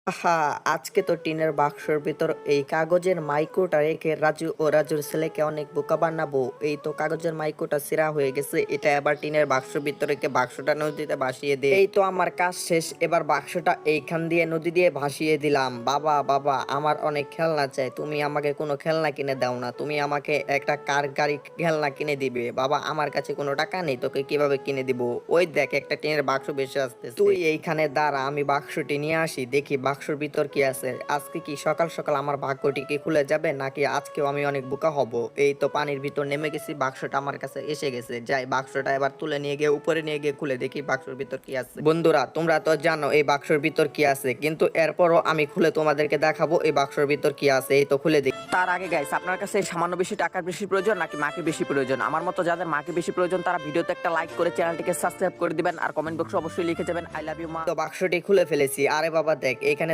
হ্যাঁ, আজকে তো টিনের বাক্সর ভিতর এই কাগজের মাইক্রোটা রেখে রাজু ও রাজুর ছেলেকে অনেক বোকা বানাবো। এই তো কাগজের মাইক্রোটা ছেঁড়া হয়ে গেছে, এটা এবার টিনের বাক্সর ভিতরে রেখে বাক্সটা নদীতে ভাসিয়ে দে। এই তো আমার কাজ শেষ, এবার বাক্সটা এইখান দিয়ে নদী দিয়ে ভাসিয়ে দিলাম। বাবা বাবা, আমার অনেক খেলনা চাই, তুমি আমাকে কোনো খেলনা কিনে দাও না, তুমি আমাকে একটা কার গাড়ি খেলনা কিনে দিবে। বাবা, আমার কাছে কোনো টাকা নেই, তোকে কিভাবে কিনে দিব? ওই দেখ, একটা টিনের বাক্স বেশি আসতেছে, তুই এইখানে দাঁড়া, আমি বাক্সটি নিয়ে আসি, দেখি বাক্সর ভিতর কি আছে। আজকে কি সকাল সকাল আমার ভাগ্যটি কি খুলে যাবে, নাকি আজকেও আমি অনেক বোকা হব? এই তো পানির ভিতর নেমে গেছি, বাক্সটা আমার কাছে এসে গেছে। যাই, বাক্সটা এবার তুলে নিয়ে গিয়ে উপরে নিয়ে গিয়ে খুলে দেখি বাক্সর ভিতর কি আছে। বন্ধুরা, তোমরা তো জানো এই বাক্সর ভিতর কি আছে, কিন্তু এরপরও আমি খুলে তোমাদেরকে দেখাবো এই বাক্সর ভিতর কি আছে। এই তো খুলে দেখি। তার আগে গাইস, আপনার কাছে সামান্য বেশি টাকার বেশি প্রয়োজন নাকি মাকে বেশি প্রয়োজন? আমার মতো যাদের মাকে বেশি প্রয়োজন তারা ভিডিওতে একটা লাইক করে চ্যানেলটিকে সাবস্ক্রাইব করে দিবেন, আর কমেন্ট বক্সে অবশ্যই লিখে যাবেন আই লাভ ইউ মা। তো বাক্সটি খুলে ফেলেছি। আরে বাবা দেখ, এখানে